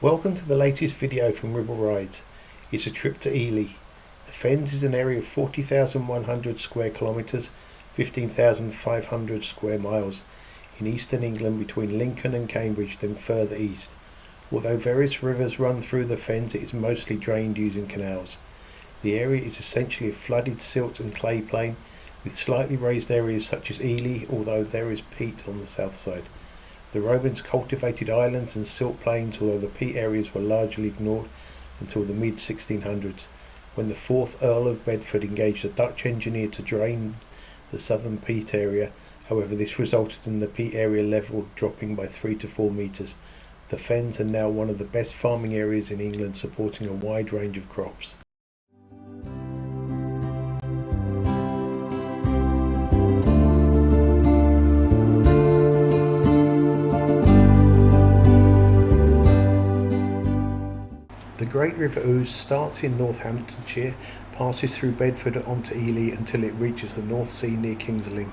Welcome to the latest video from Ribble Rides. It's a trip to Ely. The Fens is an area of 40,100 square kilometres, 15,500 square miles in eastern England between Lincoln and Cambridge, then further east. Although various rivers run through the Fens, it is mostly drained using canals. The area is essentially a flooded silt and clay plain with slightly raised areas such as Ely, although there is peat on the south side. The Romans cultivated islands and silt plains, although the peat areas were largely ignored until the mid-1600s, when the 4th Earl of Bedford engaged a Dutch engineer to drain the southern peat area. However, this resulted in the peat area level dropping by 3 to 4 metres. The Fens are now one of the best farming areas in England, supporting a wide range of crops. The Great River Ouse starts in Northamptonshire, passes through Bedford onto Ely until it reaches the North Sea near King's Lynn.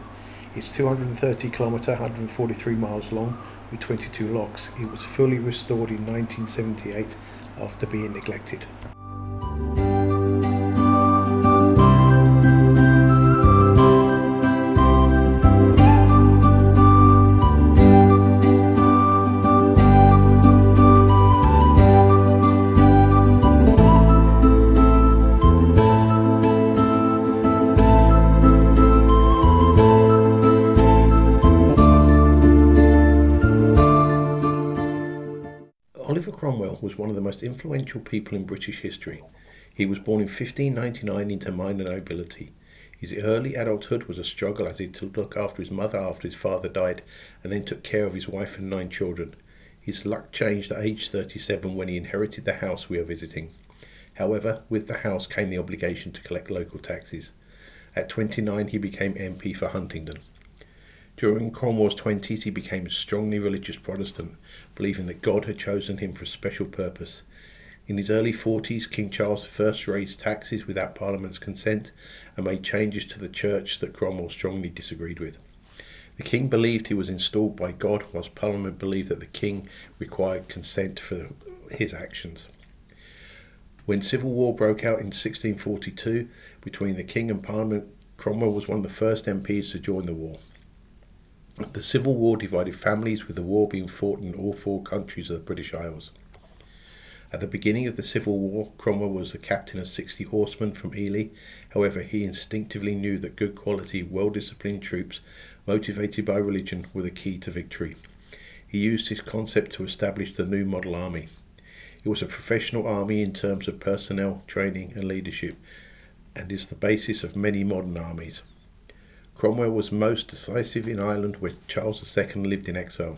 It's 230 km, 143 miles long with 22 locks. It was fully restored in 1978 after being neglected. Oliver Cromwell was one of the most influential people in British history. He was born in 1599 into minor nobility. His early adulthood was a struggle as he had to look after his mother after his father died and then took care of his wife and 9 children. His luck changed at age 37 when he inherited the house we are visiting. However, with the house came the obligation to collect local taxes. At 29 he became MP for Huntingdon. During Cromwell's 20s, he became a strongly religious Protestant, believing that God had chosen him for a special purpose. In his early 40s, King Charles I raised taxes without Parliament's consent and made changes to the church that Cromwell strongly disagreed with. The king believed he was installed by God, whilst Parliament believed that the king required consent for his actions. When civil war broke out in 1642 between the king and Parliament, Cromwell was one of the first MPs to join the war. The Civil War divided families, with the war being fought in all 4 countries of the British Isles. At the beginning of the Civil War, Cromwell was the captain of 60 horsemen from Ely. However, he instinctively knew that good quality, well-disciplined troops, motivated by religion, were the key to victory. He used this concept to establish the new model army. It was a professional army in terms of personnel, training and leadership, and is the basis of many modern armies. Cromwell was most decisive in Ireland, where Charles II lived in exile.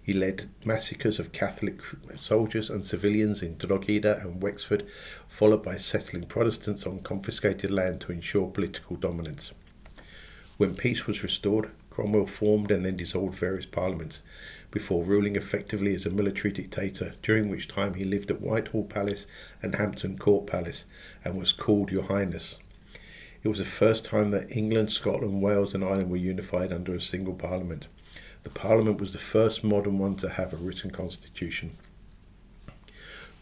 He led massacres of Catholic soldiers and civilians in Drogheda and Wexford, followed by settling Protestants on confiscated land to ensure political dominance. When peace was restored, Cromwell formed and then dissolved various parliaments, before ruling effectively as a military dictator, during which time he lived at Whitehall Palace and Hampton Court Palace and was called Your Highness. It was the first time that England, Scotland, Wales and Ireland were unified under a single parliament. The parliament was the first modern one to have a written constitution.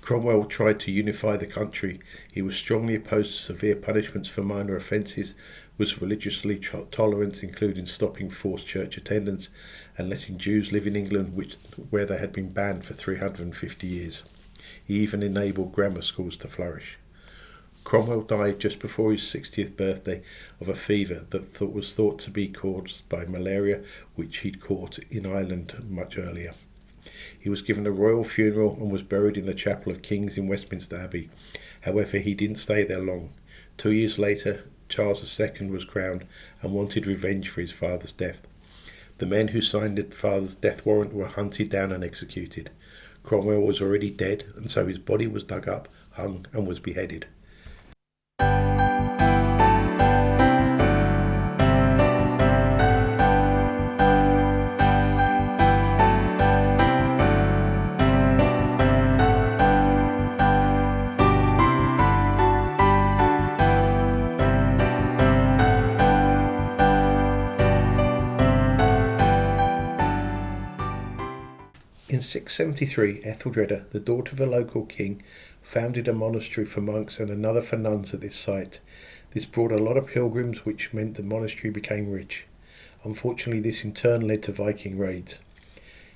Cromwell tried to unify the country. He was strongly opposed to severe punishments for minor offences, was religiously tolerant, including stopping forced church attendance and letting Jews live in England, where they had been banned for 350 years. He even enabled grammar schools to flourish. Cromwell died just before his 60th birthday of a fever that was thought to be caused by malaria, which he'd caught in Ireland much earlier. He was given a royal funeral and was buried in the Chapel of Kings in Westminster Abbey. However, he didn't stay there long. 2 years later, Charles II was crowned and wanted revenge for his father's death. The men who signed the father's death warrant were hunted down and executed. Cromwell was already dead, and so his body was dug up, hung and was beheaded. In 673, Etheldreda, the daughter of a local king, founded a monastery for monks and another for nuns at this site. This brought a lot of pilgrims, which meant the monastery became rich. Unfortunately, this in turn led to Viking raids.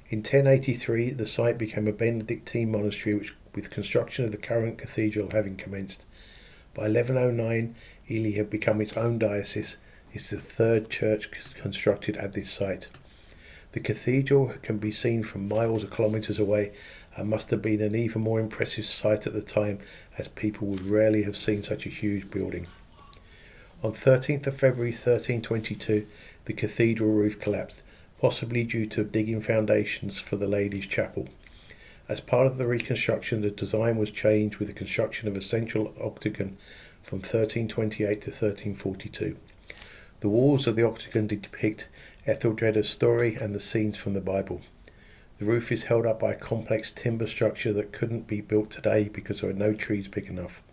In 1083, the site became a Benedictine monastery, with construction of the current cathedral having commenced. By 1109, Ely had become its own diocese. It's the third church constructed at this site. The cathedral can be seen from miles or kilometres away and must have been an even more impressive sight at the time, as people would rarely have seen such a huge building. On 13th of February 1322, the cathedral roof collapsed, possibly due to digging foundations for the Ladies' Chapel. As part of the reconstruction, the design was changed with the construction of a central octagon from 1328 to 1342. The walls of the octagon depict Etheldreda's story and the scenes from the Bible. The roof is held up by a complex timber structure that couldn't be built today because there are no trees big enough.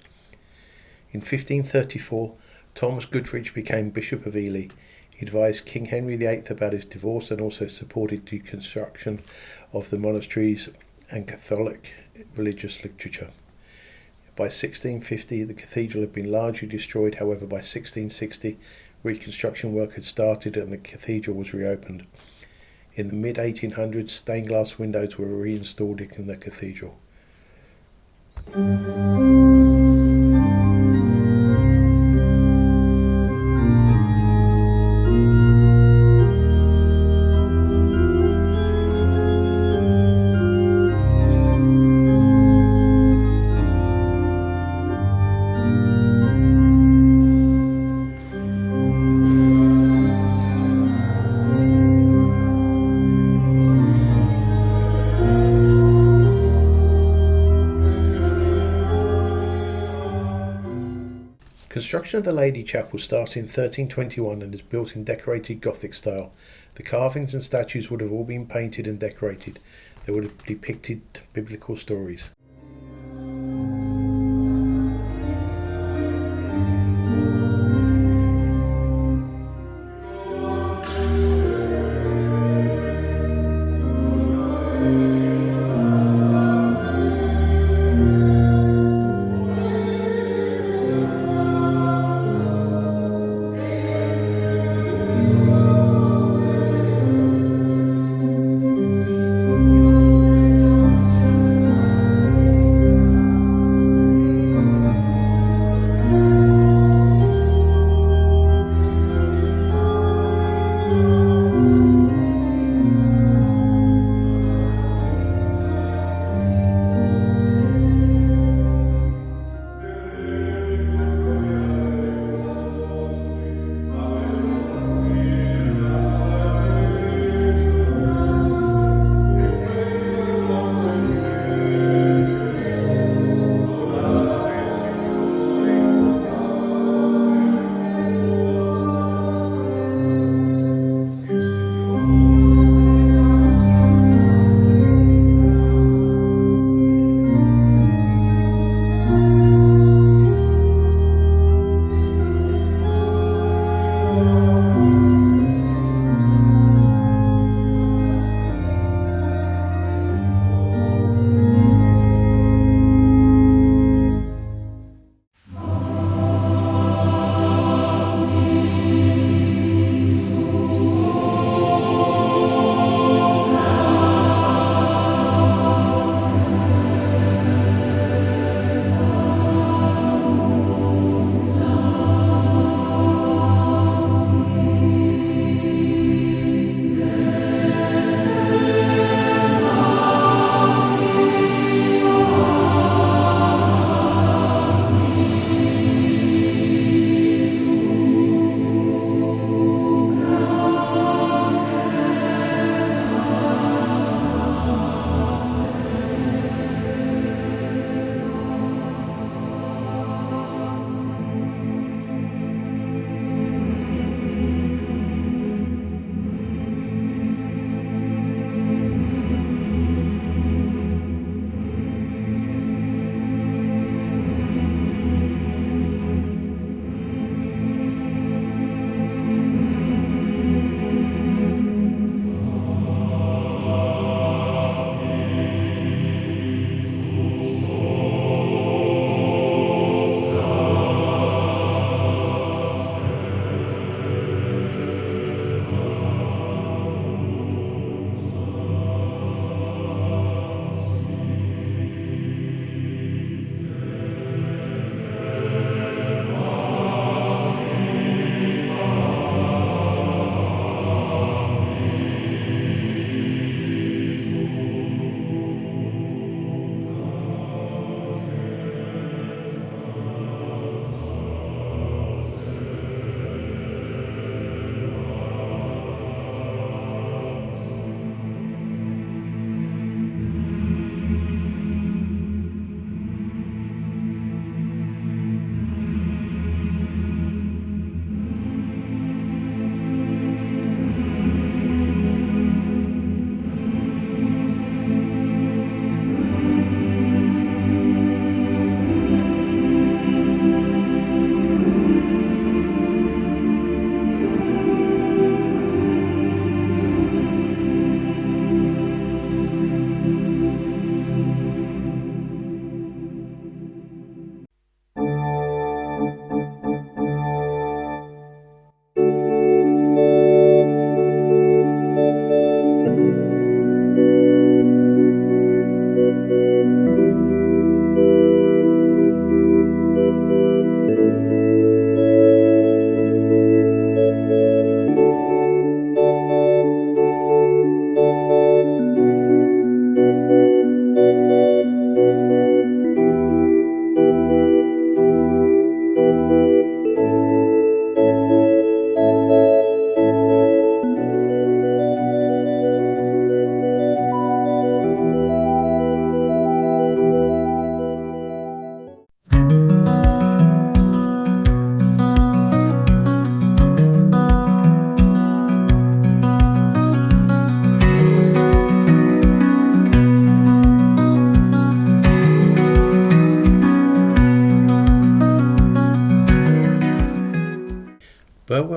In 1534, Thomas Goodrich became Bishop of Ely. He advised King Henry VIII about his divorce and also supported the construction of the monasteries and Catholic religious literature. By 1650, the cathedral had been largely destroyed. However, by 1660, reconstruction work had started and the cathedral was reopened. In the mid-1800s, stained glass windows were reinstalled in the cathedral. Construction of the Lady Chapel started in 1321 and is built in decorated Gothic style. The carvings and statues would have all been painted and decorated. They would have depicted biblical stories.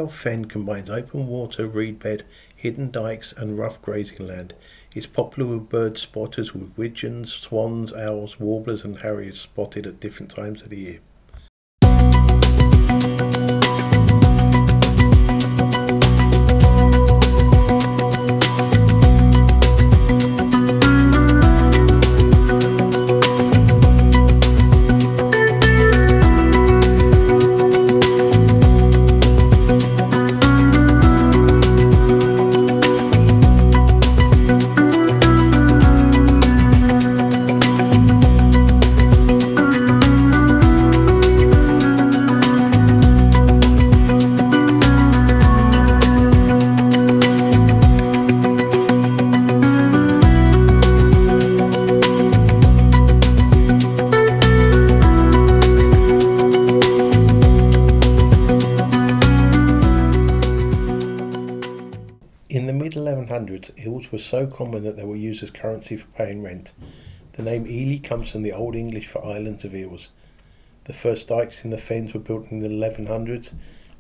Burwell Fen combines open water, reed bed, hidden dikes and rough grazing land. It's popular with bird spotters, with widgeons, swans, owls, warblers and harriers spotted at different times of the year. In the mid-1100s, eels were so common that they were used as currency for paying rent. The name Ely comes from the Old English for islands of eels. The first dikes in the Fens were built in the 1100s,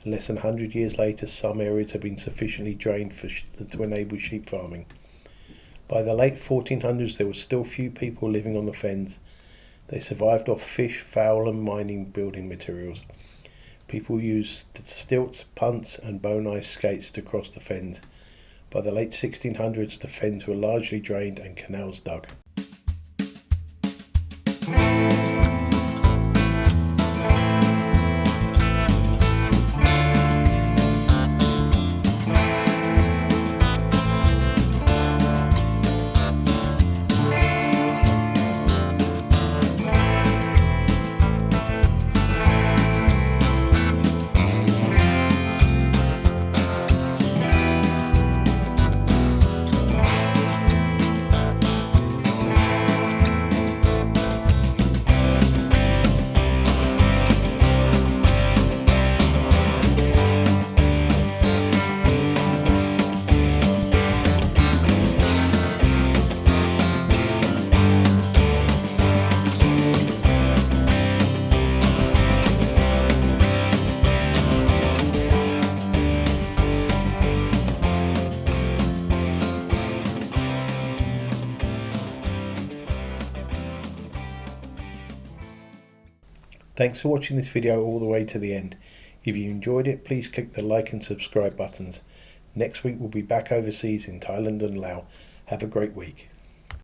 and less than 100 years later some areas have been sufficiently drained to enable sheep farming. By the late 1400s there were still few people living on the Fens. They survived off fish, fowl and mining building materials. People used stilts, punts and bone-ice skates to cross the Fens. By the late 1600s, the Fens were largely drained and canals dug. Thanks for watching this video all the way to the end. If you enjoyed it, please click the like and subscribe buttons. Next week we'll be back overseas in Thailand and Laos. Have a great week.